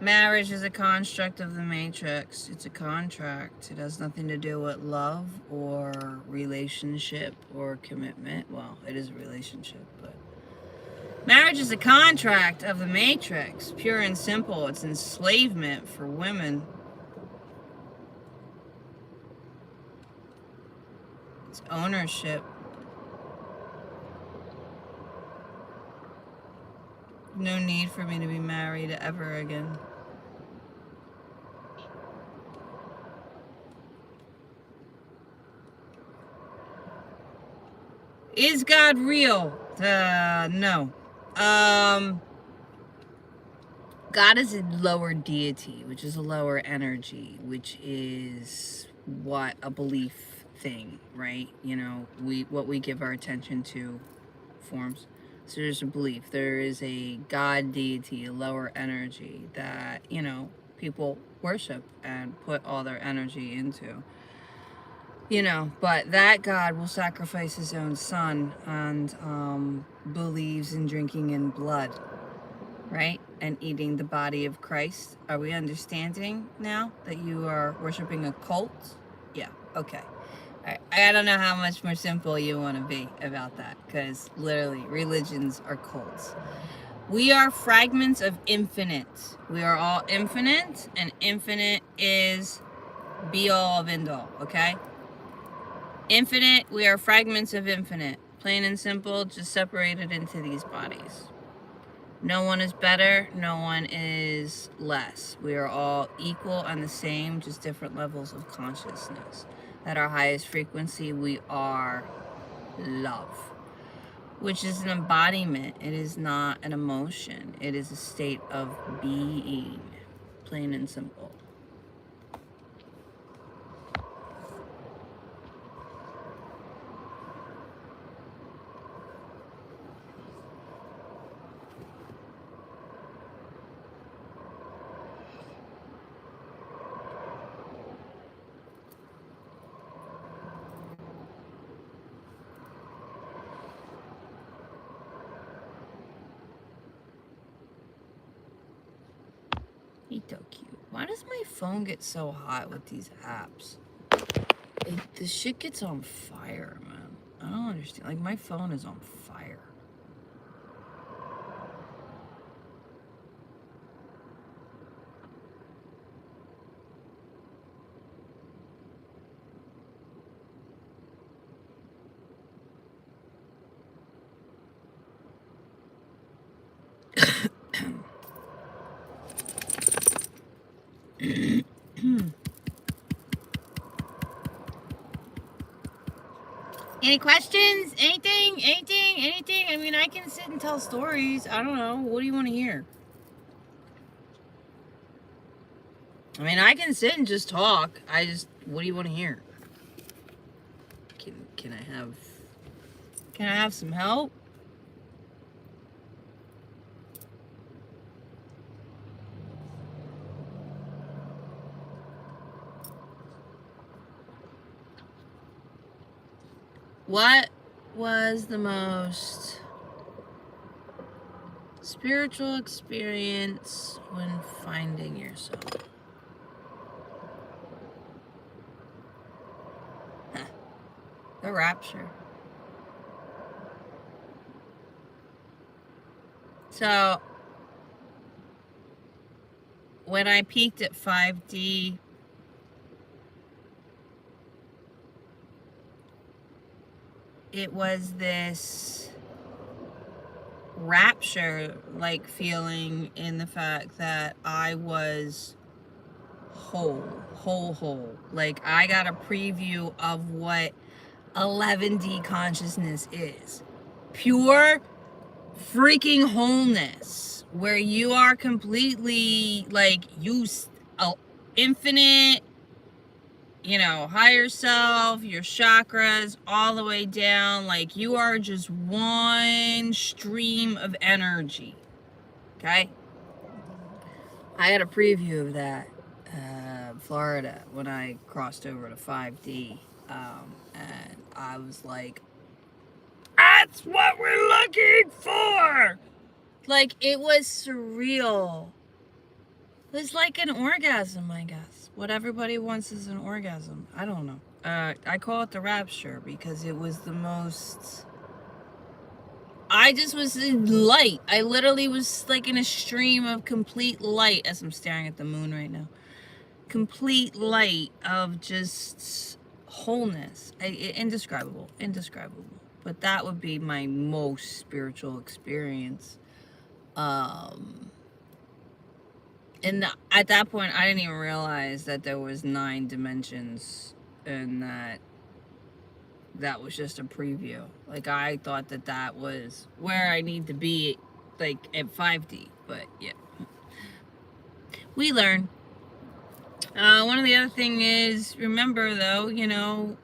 Speaker 1: Marriage is a construct of the matrix. It's a contract. It has nothing to do with love or relationship or commitment. Well, it is a relationship, but marriage is a contract of the matrix. Pure and simple. It's enslavement for women. It's ownership. No need for me to be married ever again. Is God real? No. God is a lower deity, which is a lower energy, which is what a belief thing, right? You know, what we give our attention to forms. So there's a belief. There is a God deity, a lower energy that, you know, people worship and put all their energy into. You know, but that God will sacrifice his own son and believes in drinking in blood, right? And eating the body of Christ. Are we understanding now that you are worshiping a cult? Yeah, okay. I don't know how much more simple you want to be about that, because literally religions are cults. We are fragments of infinite. We are all infinite, and infinite is be all of end all, okay? Infinite, we are fragments of infinite. Plain and simple, just separated into these bodies. No one is better, no one is less. We are all equal and the same, just different levels of consciousness. At our highest frequency, we are love, which is an embodiment. It is not an emotion. It is a state of being, plain and simple. He's so cute. Why does my phone get so hot with these apps? The shit gets on fire, man. I don't understand. Like, my phone is on fire. Any questions? Anything? I mean, I can sit and tell stories. I don't know. What do you want to hear? I mean, I can sit and just talk. What do you want to hear? Can I have some help? What was the most spiritual experience when finding yourself? The rapture. So, when I peaked at 5D, it was this rapture like feeling in the fact that I was whole. Like, I got a preview of what 11D consciousness is. Pure freaking wholeness, where you are completely like infinite, you know, higher self, your chakras all the way down. Like, you are just one stream of energy. Okay? I had a preview of that Florida when I crossed over to 5D, and I was like, that's what we're looking for. Like, it was surreal. It's like an orgasm, I guess. What everybody wants is an orgasm. I don't know. I call it the rapture because it was the most... I just was in light. I literally was like in a stream of complete light as I'm staring at the moon right now. Complete light of just wholeness. Indescribable. Indescribable. But that would be my most spiritual experience. And at that point, I didn't even realize that there was 9 dimensions and that was just a preview. Like, I thought that was where I need to be, like, at 5D. But, yeah. We learn. One of the other thing is, remember, though, you know,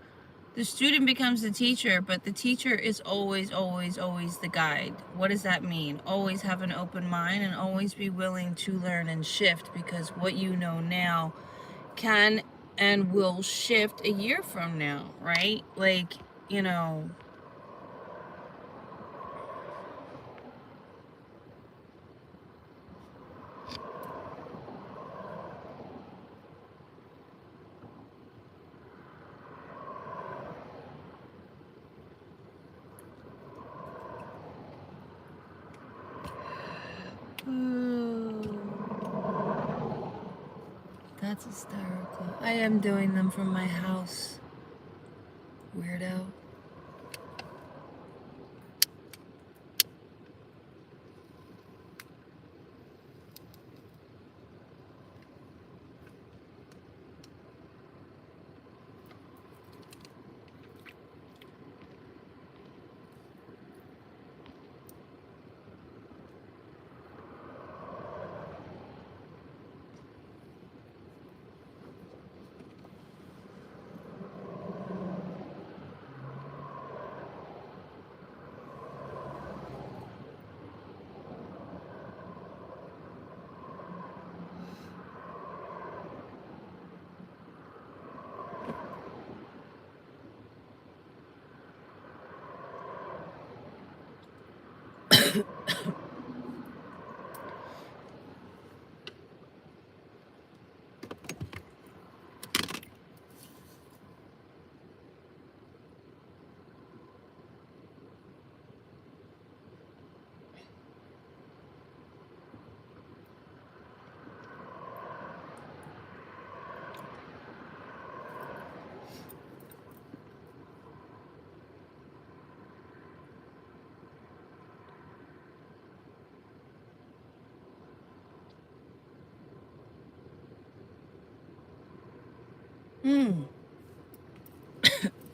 Speaker 1: the student becomes the teacher, but the teacher is always, always, always the guide. What does that mean? Always have an open mind and always be willing to learn and shift, because what you know now can and will shift a year from now, right? Like, you know... That's hysterical. I am doing them from my house. Weirdo.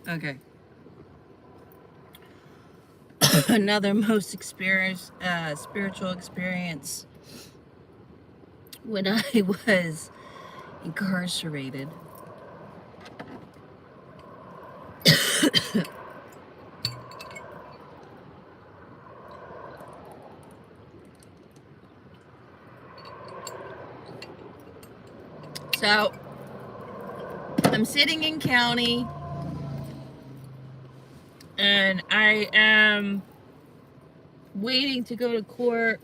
Speaker 1: Okay. Another most spiritual experience when I was incarcerated. So, I'm sitting in county, and I am waiting to go to court.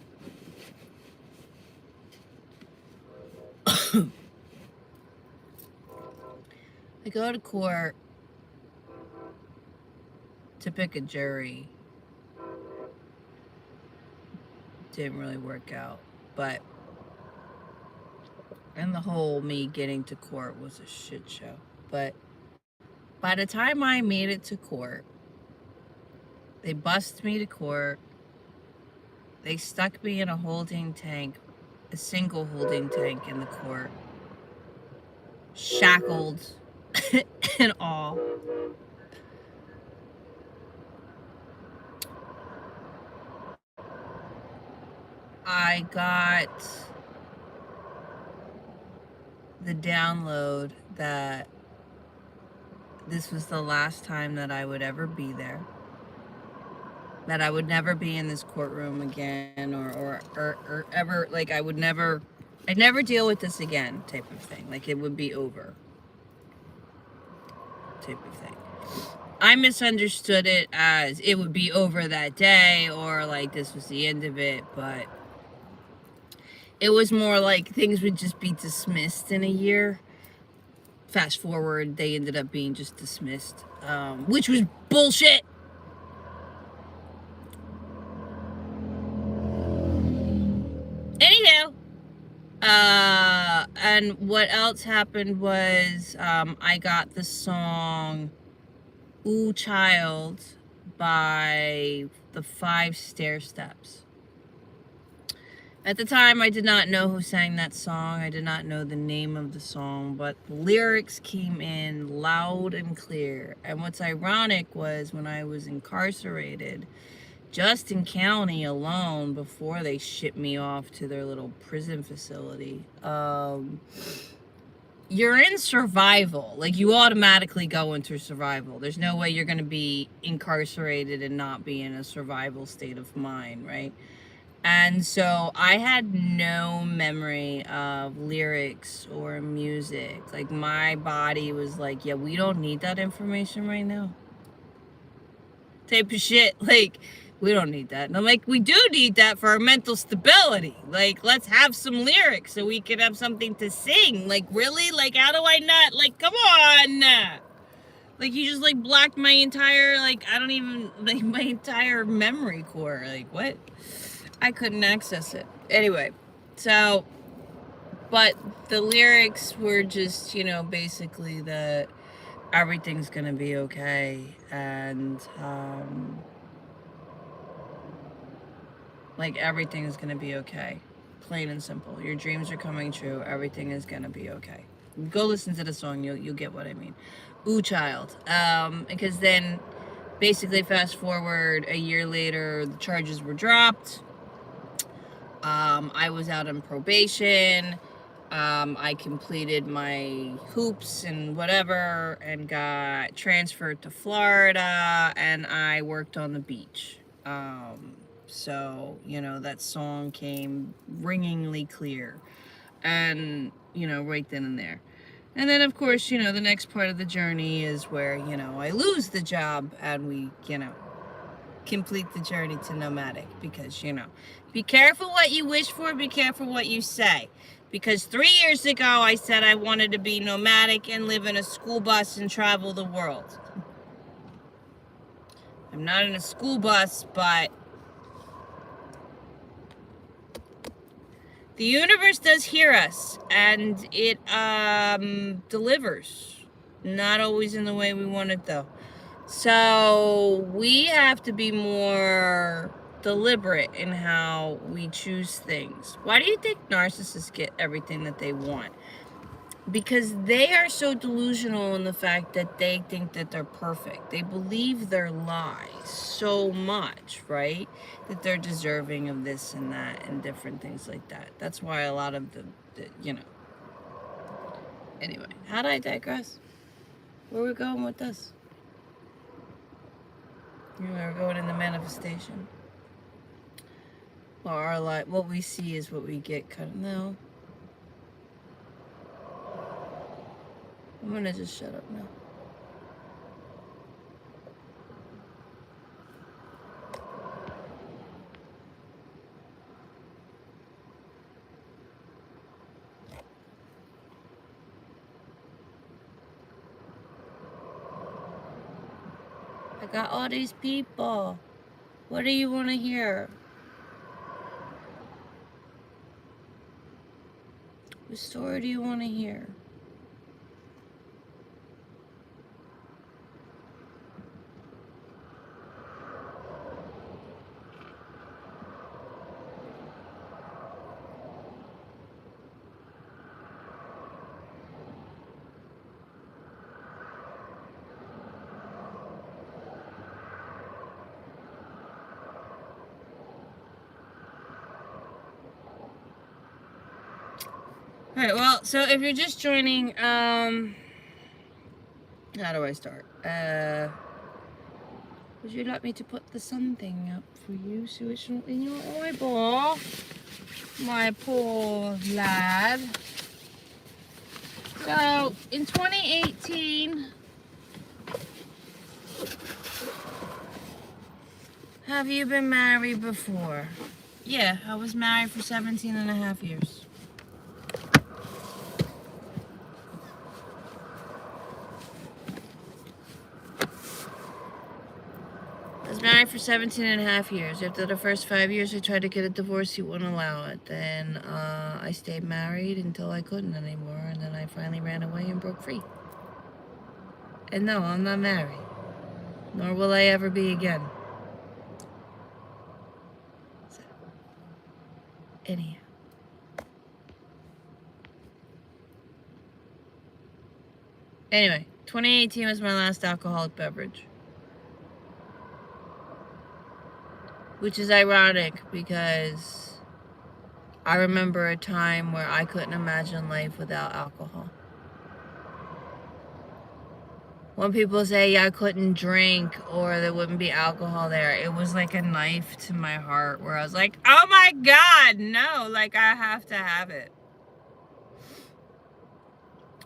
Speaker 1: I go to court to pick a jury. Didn't really work out, but and the whole me getting to court was a shit show. But by the time I made it to court, they bussed me to court. They stuck me in a holding tank, a single holding tank in the court, shackled and all. I got the download that this was the last time that I would ever be there, that I would never be in this courtroom again, or ever, like, I'd never deal with this again, type of thing. Like, it would be over, type of thing. I misunderstood it as it would be over that day, or like this was the end of it, but It was more like things would just be dismissed in a year. Fast forward, they ended up being just dismissed, which was bullshit. Anyhow, and what else happened was I got the song Ooh Child by the 5 Stair Steps. At the time, I did not know who sang that song. I did not know the name of the song, but the lyrics came in loud and clear. And what's ironic was when I was incarcerated, Justin County alone, before they shipped me off to their little prison facility, you're in survival. Like, you automatically go into survival. There's no way you're going to be incarcerated and not be in a survival state of mind, right? And so I had no memory of lyrics or music. Like, my body was like, yeah, we don't need that information right now. Type of shit. Like, we don't need that. And I'm like, we do need that for our mental stability. Like, let's have some lyrics so we can have something to sing. Like, really? Like, how do I not? Like, come on. Like, you just, like, blocked my entire, like, I don't even, like, my entire memory core. Like, what? I couldn't access it. Anyway, so, but the lyrics were just, you know, basically that everything's gonna be okay, and, like, everything is gonna be okay. Plain and simple. Your dreams are coming true. Everything is gonna be okay. Go listen to the song. You'll get what I mean. Ooh, child. Because then, basically, fast forward a year later, the charges were dropped. I was out on probation. I completed my hoops and whatever and got transferred to Florida, and I worked on the beach. So, you know, that song came ringingly clear and, you know, right then and there. And then, of course, you know, the next part of the journey is where, you know, I lose the job and we, you know, complete the journey to nomadic, because, you know, be careful what you wish for, be careful what you say. Because 3 years ago, I said I wanted to be nomadic and live in a school bus and travel the world. I'm not in a school bus, but the universe does hear us, and it delivers. Not always in the way we want it, though. So we have to be more deliberate in how we choose things. Why do you think narcissists get everything that they want? Because they are so delusional in the fact that they think that they're perfect. They believe their lies so much, right? That they're deserving of this and that and different things like that. That's why a lot of the you know. Anyway, how did I digress? Where are we going with this? We're going in the manifestation. Well, our life, what we see is what we get. No. I'm gonna just shut up now. I got all these people. What do you want to hear? What story do you want to hear? Alright, well, so if you're just joining, how do I start? Would you like me to put the sun thing up for you so it's not in your eyeball? My poor lad. So, in 2018, have you been married before? Yeah, I was married for 17 and a half years. I was married for 17 and a half years. After the first 5 years, I tried to get a divorce. He wouldn't allow it. Then I stayed married until I couldn't anymore. And then I finally ran away and broke free. And no, I'm not married. Nor will I ever be again. So, anyhow. Anyway, 2018 was my last alcoholic beverage. Which is ironic because I remember a time where I couldn't imagine life without alcohol. When people say, yeah, I couldn't drink or there wouldn't be alcohol there, it was like a knife to my heart where I was like, oh my God, no, like I have to have it.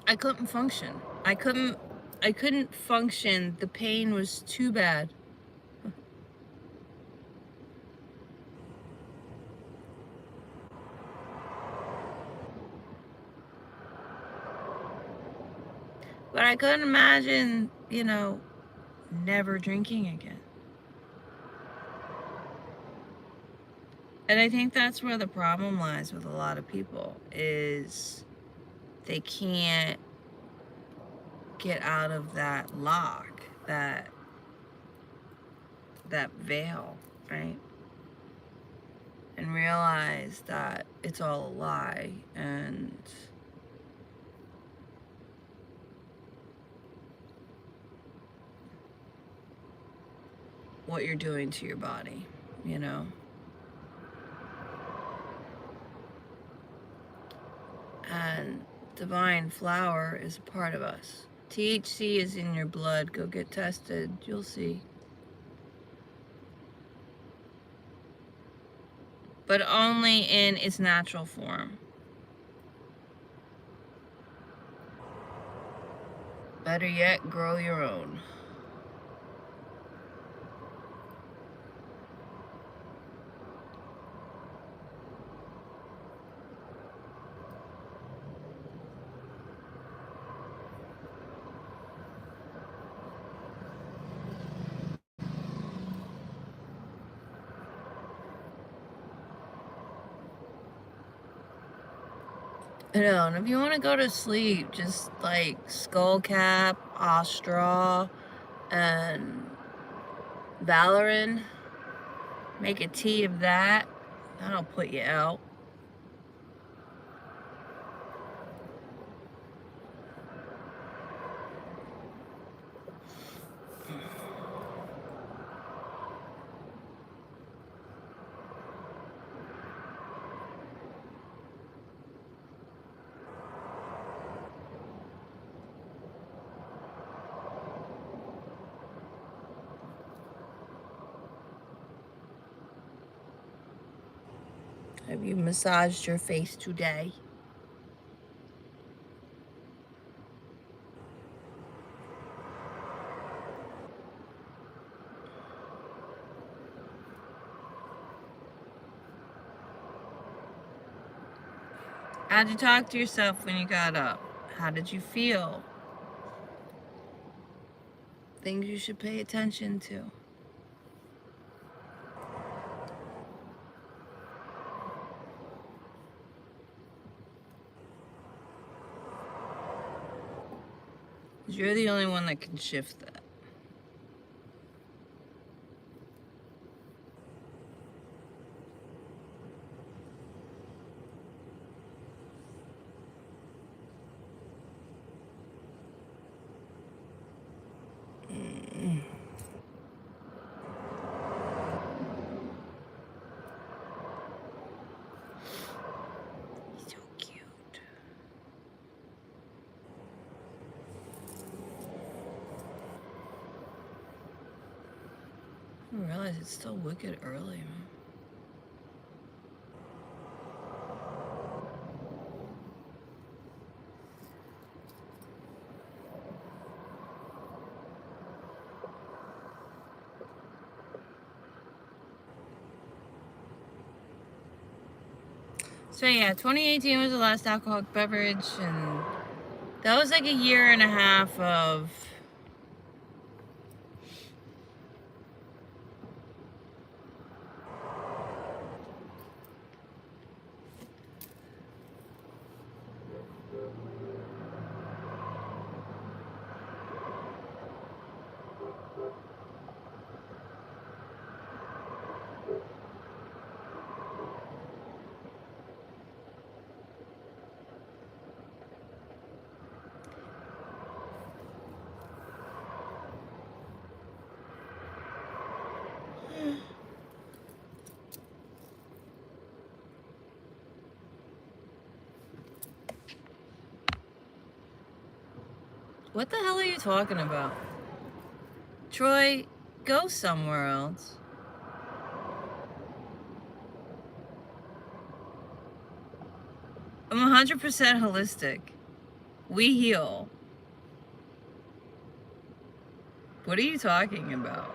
Speaker 1: I couldn't function. I couldn't function. The pain was too bad. But I couldn't imagine, never drinking again. And I think that's where the problem lies with a lot of people is they can't get out of that lock, that veil, right? And realize that it's all a lie and what you're doing to your body, And divine flower is a part of us. THC is in your blood. Go get tested. You'll see. But only in its natural form. Better yet, grow your own. And if you want to go to sleep, just like skull cap, Ostra, and Valorin, make a tea of that. That'll put you out. Have you massaged your face today? How'd you talk to yourself when you got up? How did you feel? Things you should pay attention to. You're the only one that can shift that. So cute. I didn't realize it's still wicked early, man. So yeah, 2018 was the last alcoholic beverage, and that was like a year and a half of what the hell are you talking about? Troy, go somewhere else. I'm 100% holistic. We heal. What are you talking about?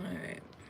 Speaker 1: All right.